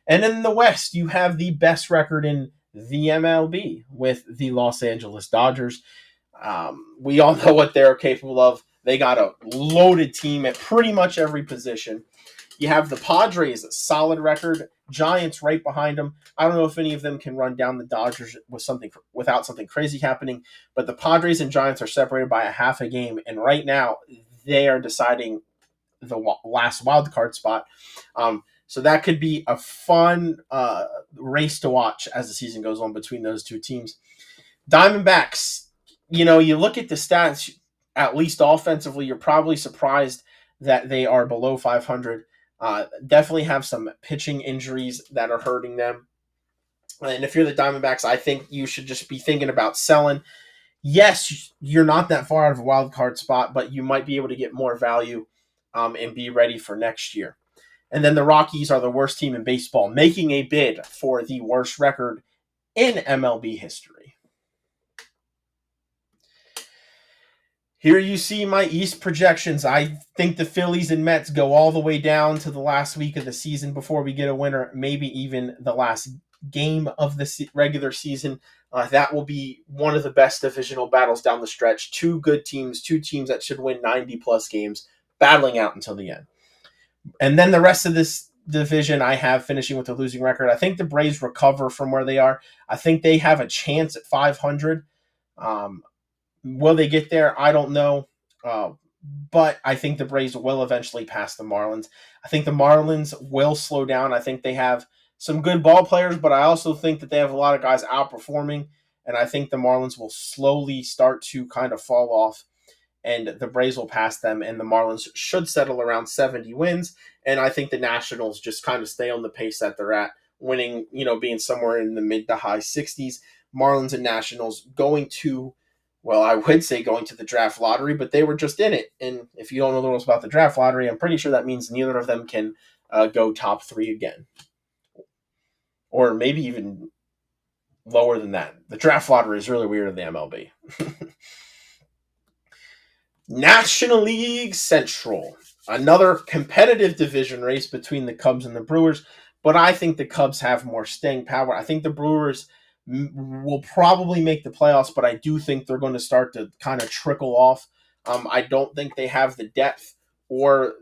Speaker 1: And in the West, you have the best record in the MLB with the Los Angeles Dodgers. We all know what they're capable of. They got a loaded team at pretty much every position. You have the Padres, a solid record. Giants right behind them. I don't know if any of them can run down the Dodgers without something crazy happening, but the Padres and Giants are separated by a half a game, and right now they are deciding the last wild card spot. So that could be a fun race to watch as the season goes on between those two teams. Diamondbacks, you look at the stats, at least offensively, you're probably surprised that they are below 500. Definitely have some pitching injuries that are hurting them. And if you're the Diamondbacks, I think you should just be thinking about selling. Yes, you're not that far out of a wild card spot, but you might be able to get more value and be ready for next year. And then the Rockies are the worst team in baseball, making a bid for the worst record in MLB history. Here you see my East projections. I think the Phillies and Mets go all the way down to the last week of the season before we get a winner, maybe even the last game of the regular season. That will be one of the best divisional battles down the stretch. Two good teams, two teams that should win 90-plus games, battling out until the end. And then the rest of this division I have finishing with a losing record. I think the Braves recover from where they are. I think they have a chance at 500. Will they get there? I don't know. But I think the Braves will eventually pass the Marlins. I think the Marlins will slow down. I think they have some good ball players, but I also think that they have a lot of guys outperforming, and I think the Marlins will slowly start to kind of fall off, and the Braves will pass them, and the Marlins should settle around 70 wins, and I think the Nationals just kind of stay on the pace that they're at, winning, being somewhere in the mid to high 60s. Marlins and Nationals going to I would say going to the draft lottery, but they were just in it. And if you don't know the rules about the draft lottery, I'm pretty sure that means neither of them can go top 3 again. Or maybe even lower than that. The draft lottery is really weird in the MLB. National League Central. Another competitive division race between the Cubs and the Brewers, but I think the Cubs have more staying power. I think the Brewers will probably make the playoffs, but I do think they're going to start to kind of trickle off. I don't think they have the depth or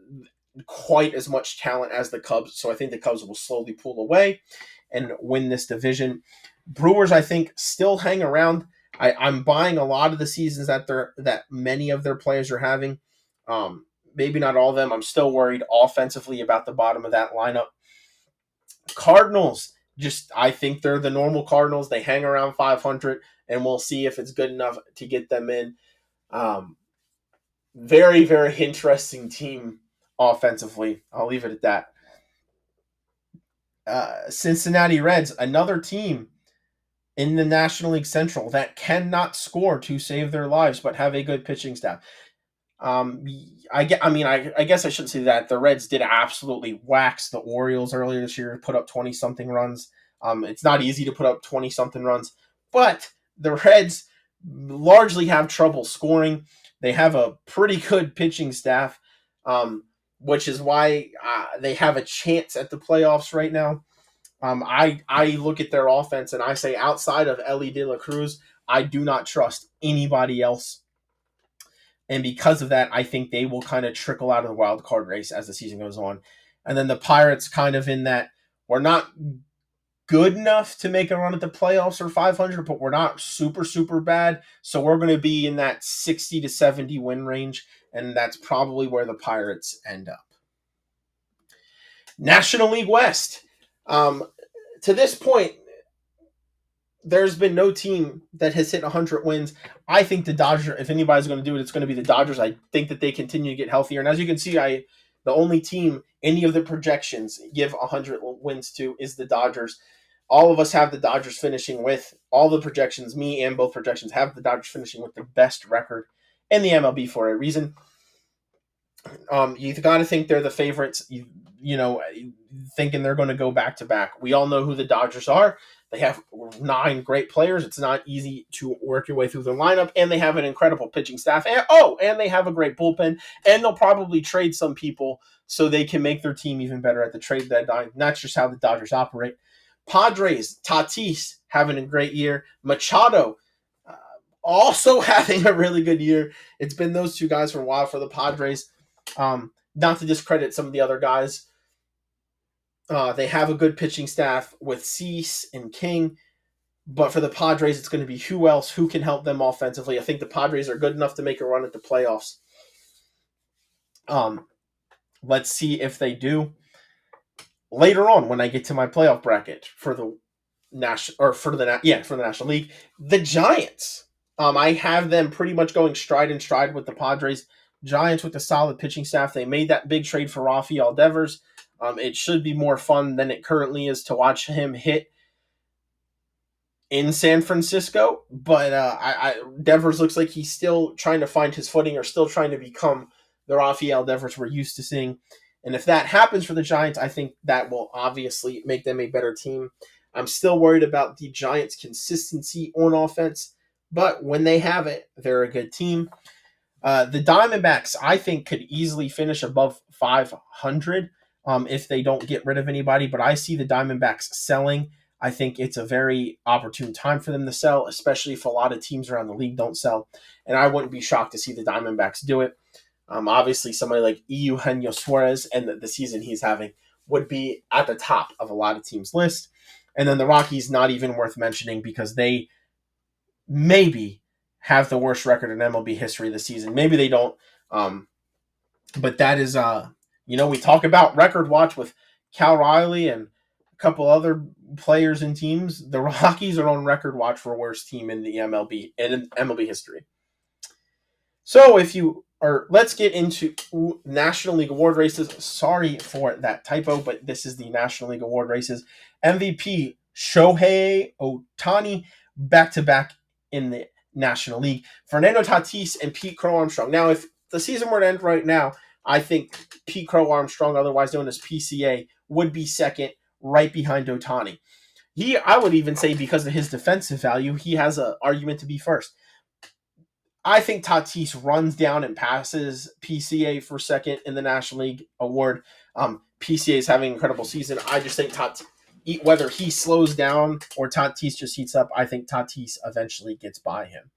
Speaker 1: quite as much talent as the Cubs, so I think the Cubs will slowly pull away and win this division. Brewers, I think, still hang around. I'm buying a lot of the seasons that many of their players are having. Maybe not all of them. I'm still worried offensively about the bottom of that lineup. Cardinals, I think they're the normal Cardinals. They hang around 500, and we'll see if it's good enough to get them in. Very, very interesting team offensively. I'll leave it at that. Cincinnati Reds, another team in the National League Central that cannot score to save their lives, but have a good pitching staff. I guess I shouldn't say that. The Reds did absolutely wax the Orioles earlier this year, put up 20-something runs. It's not easy to put up 20-something runs, but the Reds largely have trouble scoring. They have a pretty good pitching staff, which is why they have a chance at the playoffs right now. I look at their offense and I say outside of Ellie De La Cruz, I do not trust anybody else. And because of that, I think they will kind of trickle out of the wild card race as the season goes on. And then the Pirates kind of in that we're not good enough to make a run at the playoffs or 500, but we're not super, super bad. So we're going to be in that 60 to 70 win range. And that's probably where the Pirates end up. National League West. To this point, there's been no team that has hit 100 wins. I think the Dodgers, if anybody's going to do it, it's going to be the Dodgers. I think that they continue to get healthier. And as you can see, the only team any of the projections give 100 wins to is the Dodgers. All of us have the Dodgers finishing with all the projections. Me and both projections have the Dodgers finishing with the best record in the MLB for a reason. You got to think they're the favorites. Thinking they're going to go back to back. We all know who the Dodgers are. They have 9 great players. It's not easy to work your way through their lineup, and they have an incredible pitching staff. And they have a great bullpen, and they'll probably trade some people so they can make their team even better at the trade deadline. And that's just how the Dodgers operate. Padres, Tatis having a great year. Machado, also having a really good year. It's been those two guys for a while for the Padres. Not to discredit some of the other guys. They have a good pitching staff with Cease and King. But for the Padres, it's going to be who else, who can help them offensively. I think the Padres are good enough to make a run at the playoffs. Let's see if they do. Later on, when I get to my playoff bracket for the National League, the Giants. I have them pretty much going stride and stride with the Padres. Giants with a solid pitching staff. They made that big trade for Rafael Devers. It should be more fun than it currently is to watch him hit in San Francisco. But Devers looks like he's still trying to find his footing or still trying to become the Rafael Devers we're used to seeing. And if that happens for the Giants, I think that will obviously make them a better team. I'm still worried about the Giants' consistency on offense, but when they have it, they're a good team. The Diamondbacks, I think, could easily finish above 500 if they don't get rid of anybody, but I see the Diamondbacks selling. I think it's a very opportune time for them to sell, especially if a lot of teams around the league don't sell, and I wouldn't be shocked to see the Diamondbacks do it. Obviously, somebody like Eugenio Suarez and the season he's having would be at the top of a lot of teams' list. And then the Rockies, not even worth mentioning because they maybe have the worst record in MLB history this season. Maybe they don't. But that is, we talk about record watch with Cal Riley and a couple other players and teams. The Rockies are on record watch for worst team in the MLB and in MLB history. So let's get into National League award races. Sorry for that typo, but this is the National League award races. MVP Shohei Ohtani back-to-back in the National League. Fernando Tatis and Pete Crow Armstrong. Now, if the season were to end right now, I think Pete Crow Armstrong, otherwise known as PCA, would be second, right behind Ohtani. I would even say because of his defensive value, he has an argument to be first. I think Tatis runs down and passes PCA for second in the National League award. PCA is having an incredible season. I just think whether he slows down or Tatis just heats up, I think Tatis eventually gets by him.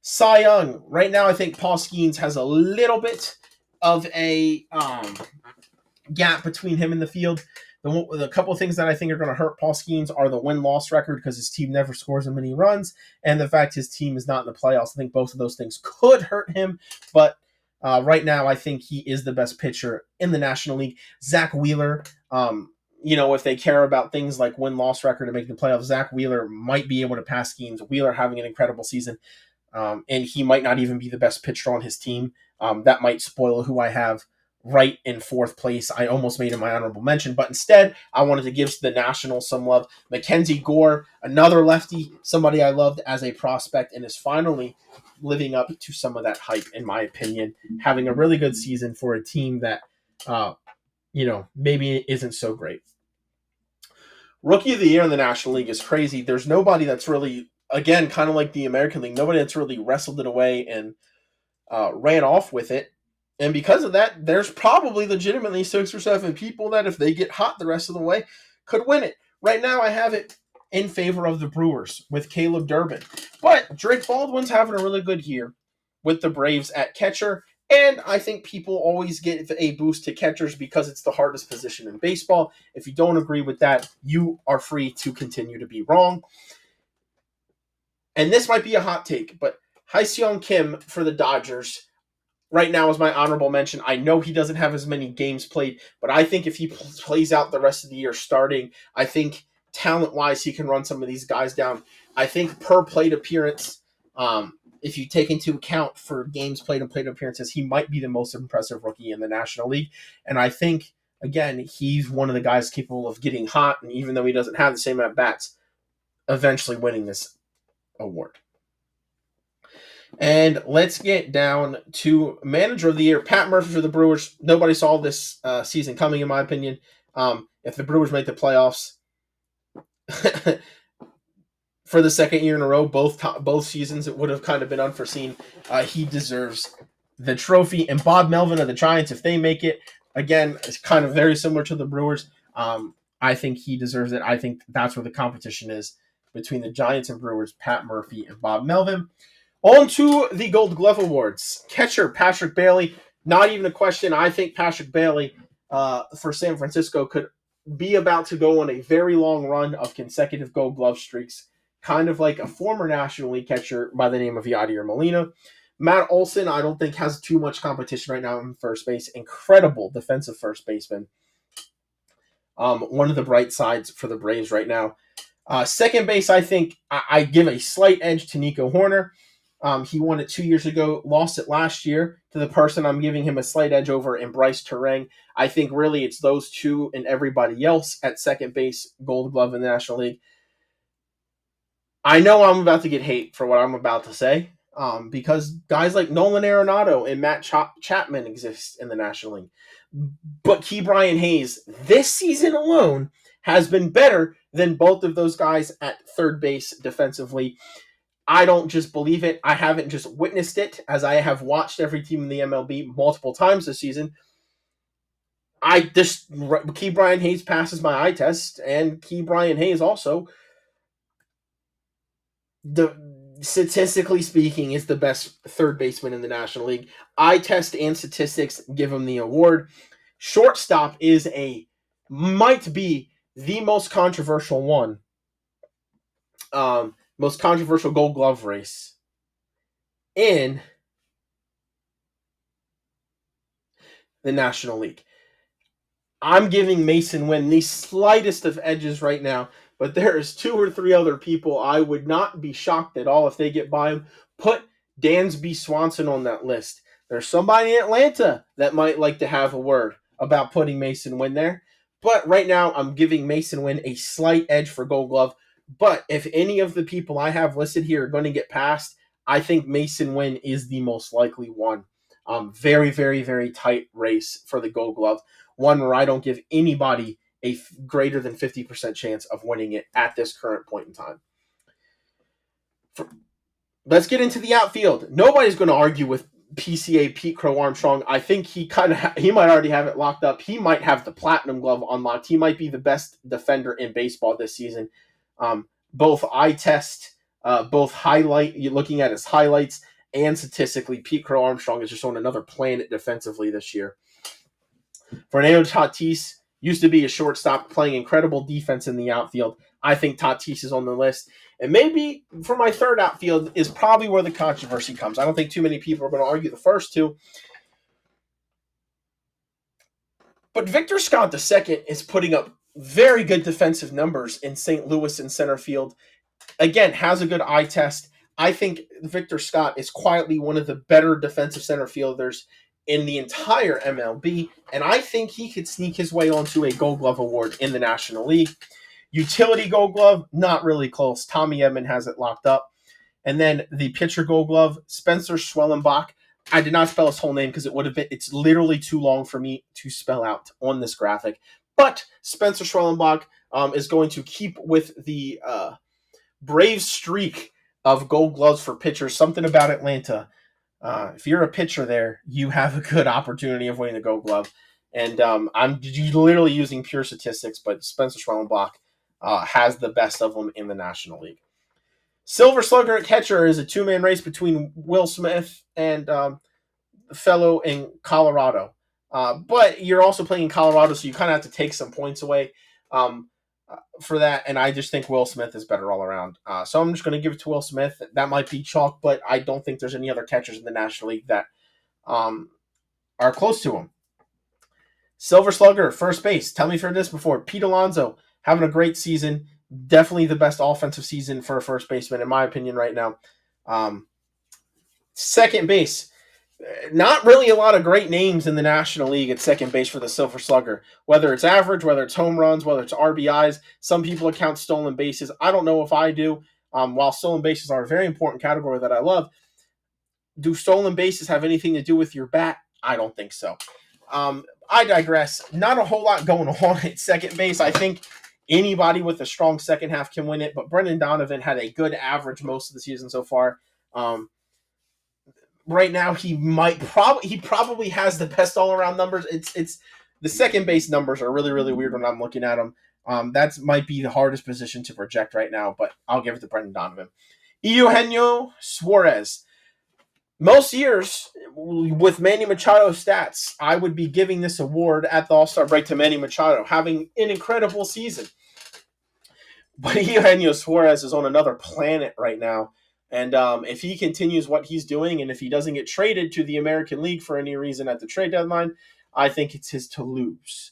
Speaker 1: Cy Young. Right now, I think Paul Skeens has a little bit of a gap between him and the field. The couple of things that I think are going to hurt Paul Skeens are the win-loss record because his team never scores as many runs, and the fact his team is not in the playoffs. I think both of those things could hurt him, but right now I think he is the best pitcher in the National League. Zach Wheeler, if they care about things like win-loss record and making the playoffs, Zach Wheeler might be able to pass Skeens. Wheeler having an incredible season, and he might not even be the best pitcher on his team. That might spoil who I have right in fourth place. I almost made him my honorable mention, but instead I wanted to give the Nationals some love. Mackenzie Gore, another lefty, somebody I loved as a prospect, and is finally living up to some of that hype, in my opinion, having a really good season for a team that, maybe isn't so great. Rookie of the Year in the National League is crazy. There's nobody that's really, again, kind of like the American League, nobody that's really wrestled it away and ran off with it. And because of that, there's probably legitimately 6 or 7 people that, if they get hot the rest of the way, could win it. Right now, I have it in favor of the Brewers with Caleb Durbin. But Drake Baldwin's having a really good year with the Braves at catcher. And I think people always get a boost to catchers because it's the hardest position in baseball. If you don't agree with that, you are free to continue to be wrong. And this might be a hot take, but Ha-Seong Kim for the Dodgers right now is my honorable mention. I know he doesn't have as many games played, but I think if he plays out the rest of the year starting, I think talent-wise he can run some of these guys down. I think per plate appearance, if you take into account for games played and plate appearances, he might be the most impressive rookie in the National League. And I think, again, he's one of the guys capable of getting hot, and even though he doesn't have the same at-bats, eventually winning this award. And let's get down to Manager of the Year. Pat Murphy for the Brewers. Nobody saw this season coming, in my opinion. If the Brewers make the playoffs for the second year in a row, both seasons, it would have kind of been unforeseen. He deserves the trophy. And Bob Melvin of the Giants, if they make it, again, it's kind of very similar to the Brewers. I think he deserves it. I think that's where the competition is between the Giants and Brewers, Pat Murphy and Bob Melvin. On to the Gold Glove Awards. Catcher Patrick Bailey, not even a question. I think Patrick Bailey for San Francisco could be about to go on a very long run of consecutive Gold Glove streaks, kind of like a former National League catcher by the name of Yadier Molina. Matt Olson, I don't think has too much competition right now in first base. Incredible defensive first baseman. One of the bright sides for the Braves right now. Second base, I think I give a slight edge to Nico Horner. He won it 2 years ago, lost it last year to the person I'm giving him a slight edge over in Bryce Terang. I think really it's those two and everybody else at second base, Gold Glove in the National League. I know I'm about to get hate for what I'm about to say because guys like Nolan Arenado and Matt Chapman exist in the National League. But Ke'Bryan Hayes, this season alone, has been better than both of those guys at third base defensively. I don't just believe it. I haven't just witnessed it, as I have watched every team in the MLB multiple times this season. Ke'Bryan Hayes passes my eye test, and Ke'Bryan Hayes also, statistically speaking, is the best third baseman in the National League. Eye test and statistics give him the award. Shortstop might be the most controversial one. Most controversial Gold Glove race in the National League. I'm giving Mason Wynn the slightest of edges right now, but there's 2 or 3 other people I would not be shocked at all if they get by him. Put Dansby Swanson on that list. There's somebody in Atlanta that might like to have a word about putting Mason Wynn there. But right now, I'm giving Mason Wynn a slight edge for Gold Glove. But if any of the people I have listed here are going to get past, I think Mason Wynn is the most likely one. Very, very, very tight race for the Gold Glove. One where I don't give anybody a greater than 50% chance of winning it at this current point in time. Let's get into the outfield. Nobody's going to argue with PCA Pete Crow Armstrong. I think he might already have it locked up. He might have the platinum glove unlocked. He might be the best defender in baseball this season. Both eye test, both highlight, you're looking at his highlights, and statistically, Pete Crow Armstrong is just on another planet defensively this year. Fernando Tatis used to be a shortstop playing incredible defense in the outfield. I think Tatis is on the list. And maybe for my third outfield is probably where the controversy comes. I don't think too many people are going to argue the first two. But Victor Scott II is putting up very good defensive numbers in St. Louis in center field. Again, has a good eye test. I think Victor Scott is quietly one of the better defensive center fielders in the entire MLB, and I think he could sneak his way onto a Gold Glove award in the National League. Utility Gold Glove, not really close. Tommy Edman has it locked up. And then the pitcher Gold Glove, Spencer Schwellenbach. I did not spell his whole name because it's literally too long for me to spell out on this graphic. But Spencer Schwellenbach is going to keep with the brave streak of Gold Gloves for pitchers. Something about Atlanta. If you're a pitcher there, you have a good opportunity of winning the Gold Glove. And I'm literally using pure statistics, but Spencer Schwellenbach has the best of them in the National League. Silver Slugger at catcher is a 2-man race between Will Smith and fellow in Colorado. But you're also playing in Colorado, so you kind of have to take some points away for that. And I just think Will Smith is better all around. So I'm just going to give it to Will Smith. That might be chalk, but I don't think there's any other catchers in the National League that are close to him. Silver Slugger, first base. Tell me for this before. Pete Alonso having a great season. Definitely the best offensive season for a first baseman, in my opinion, right now. Second base. Not really a lot of great names in the National League at second base for the Silver Slugger. Whether it's average, whether it's home runs, whether it's RBIs. Some people account stolen bases. I don't know if I do. While stolen bases are a very important category that I love, do stolen bases have anything to do with your bat? I don't think so. I digress. Not a whole lot going on at second base. I think anybody with a strong second half can win it, but Brendan Donovan had a good average most of the season so far. Right now, he probably has the best all around numbers. It's the second base numbers are really, really weird when I'm looking at them. That might be the hardest position to project right now, but I'll give it to Brendan Donovan. Eugenio Suarez. Most years, with Manny Machado's stats, I would be giving this award at the All-Star break to Manny Machado, having an incredible season. But Eugenio Suarez is on another planet right now. And if he continues what he's doing, and if he doesn't get traded to the American League for any reason at the trade deadline, I think it's his to lose.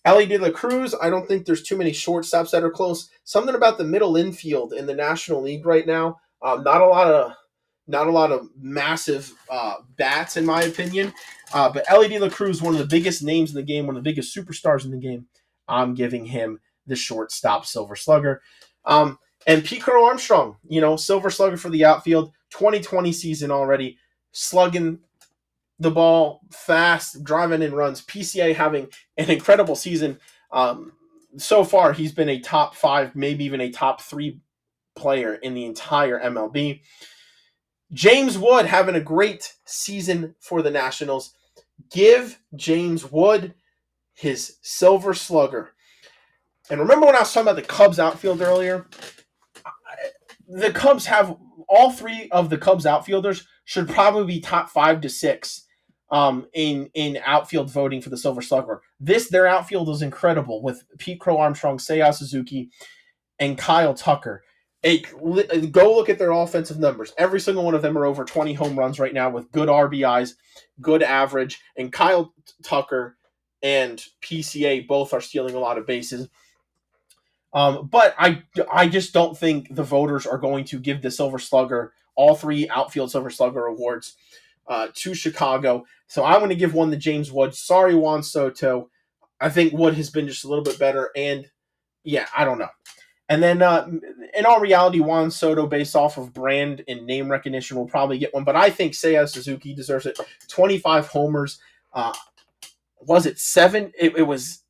Speaker 1: Ellie De La Cruz, I don't think there's too many shortstops that are close. Something about the middle infield in the National League right now. Not a lot of massive bats in my opinion. But Ellie De La Cruz, one of the biggest names in the game, one of the biggest superstars in the game. I'm giving him the shortstop Silver Slugger. And Pete Crow Armstrong, Silver Slugger for the outfield. 2020 season already, slugging the ball fast, driving in runs. PCA having an incredible season. So far, he's been a top 5, maybe even a top 3 player in the entire MLB. James Wood having a great season for the Nationals. Give James Wood his Silver Slugger. And remember when I was talking about the Cubs outfield earlier? The Cubs have all 3 of the Cubs outfielders should probably be top 5 to 6 in outfield voting for the Silver Slugger. Their outfield is incredible with Pete Crow Armstrong, Seiya Suzuki, and Kyle Tucker. Go look at their offensive numbers. Every single one of them are over 20 home runs right now with good RBIs, good average, and Kyle Tucker and PCA both are stealing a lot of bases. But I just don't think the voters are going to give the Silver Slugger, all 3 outfield Silver Slugger awards, to Chicago. So I'm going to give one to James Wood. Sorry, Juan Soto. I think Wood has been just a little bit better. And yeah, I don't know. And then in all reality, Juan Soto, based off of brand and name recognition, will probably get one. But I think Seiya Suzuki deserves it. 25 homers. Was it 7? It was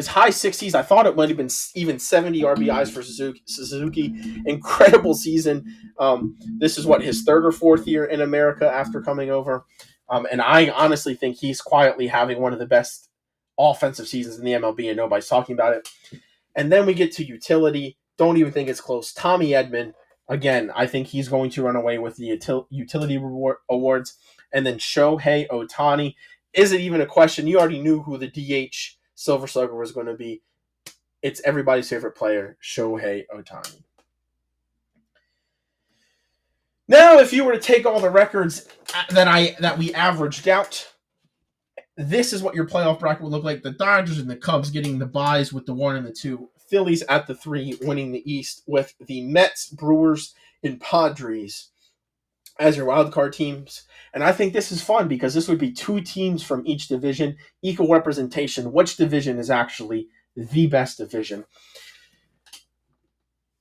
Speaker 1: high 60s. I thought it might have been even 70 RBIs for Suzuki. Incredible season. This is his 3rd or 4th year in America after coming over. And I honestly think he's quietly having one of the best offensive seasons in the MLB, and nobody's talking about it. And then we get to utility. Don't even think it's close. Tommy Edman, again, I think he's going to run away with the utility awards. And then Shohei Ohtani. Is it even a question? You already knew who the DH Silver Slugger was going to be. It's everybody's favorite player, Shohei Ohtani. Now, if you were to take all the records that we averaged out, this is what your playoff bracket would look like. The Dodgers and the Cubs getting the byes with the 1 and the 2. Phillies at the 3 winning the East, with the Mets, Brewers, and Padres as your wild card teams. And I think this is fun because this would be 2 teams from each division, equal representation. Which division is actually the best division?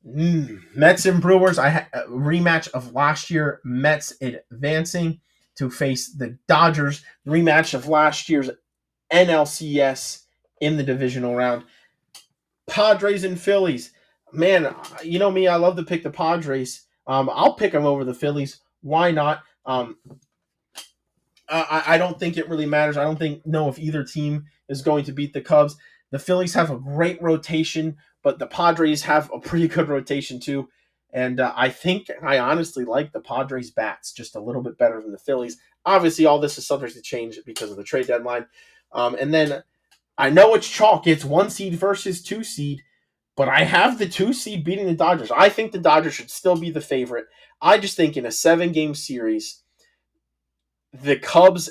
Speaker 1: Mets and Brewers. A rematch of last year. Mets advancing to face the Dodgers. Rematch of last year's NLCS in the divisional round. Padres and Phillies. Man, you know me, I love to pick the Padres. I'll pick them over the Phillies. Why not? I don't think it really matters. I don't know if either team is going to beat the Cubs. The Phillies have a great rotation, but the Padres have a pretty good rotation too. And I honestly like the Padres bats just a little bit better than the Phillies. Obviously, all this is subject to change because of the trade deadline. And then I know it's chalk. It's 1 seed versus 2 seed, but I have the 2 seed beating the Dodgers. I think the Dodgers should still be the favorite. I just think in a 7-game series, the Cubs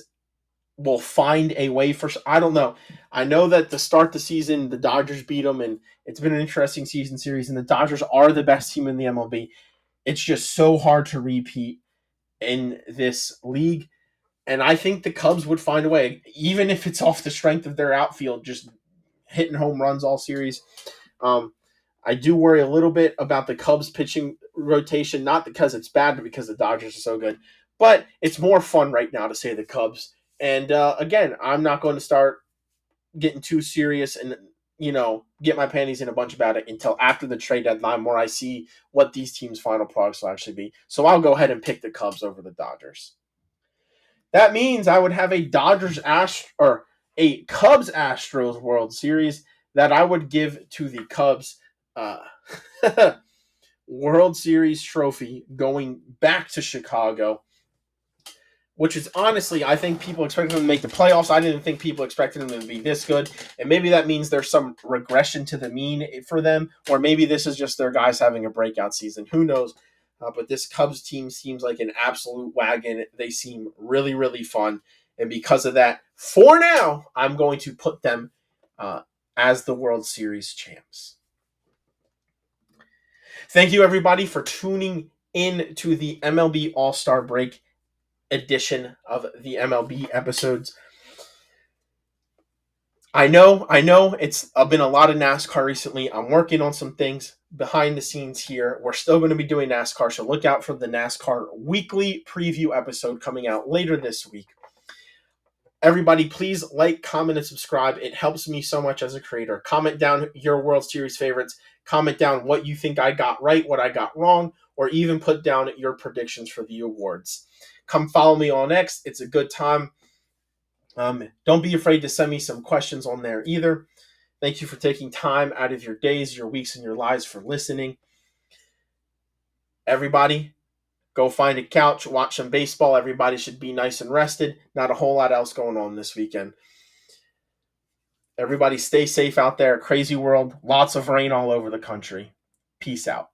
Speaker 1: will find a way for. I don't know. I know that to start the season, the Dodgers beat them, and it's been an interesting season series, and the Dodgers are the best team in the MLB. It's just so hard to repeat in this league. And I think the Cubs would find a way, even if it's off the strength of their outfield, just hitting home runs all series. I do worry a little bit about the Cubs pitching rotation, not because it's bad, but because the Dodgers are so good. But it's more fun right now to say the Cubs. And again, I'm not going to start getting too serious and get my panties in a bunch about it until after the trade deadline, where I see what these teams' final products will actually be. So I'll go ahead and pick the Cubs over the Dodgers. That means I would have a a Cubs Astros World Series that I would give to the Cubs World Series trophy going back to Chicago. which is honestly, I think people expected them to make the playoffs. I didn't think people expected them to be this good. And maybe that means there's some regression to the mean for them, or maybe this is just their guys having a breakout season. Who knows? But this Cubs team seems like an absolute wagon. They seem really, really fun. And because of that, for now, I'm going to put them as the World Series champs. Thank you, everybody, for tuning in to the MLB All-Star Break edition of the MLB episodes. I know it's been a lot of NASCAR recently. I'm working on some things behind the scenes here. We're still going to be doing NASCAR, so look out for the NASCAR weekly preview episode coming out later this week. Everybody, please like, comment, and subscribe. It helps me so much as a creator. Comment down your World Series favorites. Comment down what you think I got right, what I got wrong, or even put down your predictions for the awards. Come follow me on X. It's a good time. Don't be afraid to send me some questions on there either. Thank you for taking time out of your days, your weeks, and your lives for listening. Everybody, go find a couch, watch some baseball. Everybody should be nice and rested. Not a whole lot else going on this weekend. Everybody stay safe out there. Crazy world. Lots of rain all over the country. Peace out.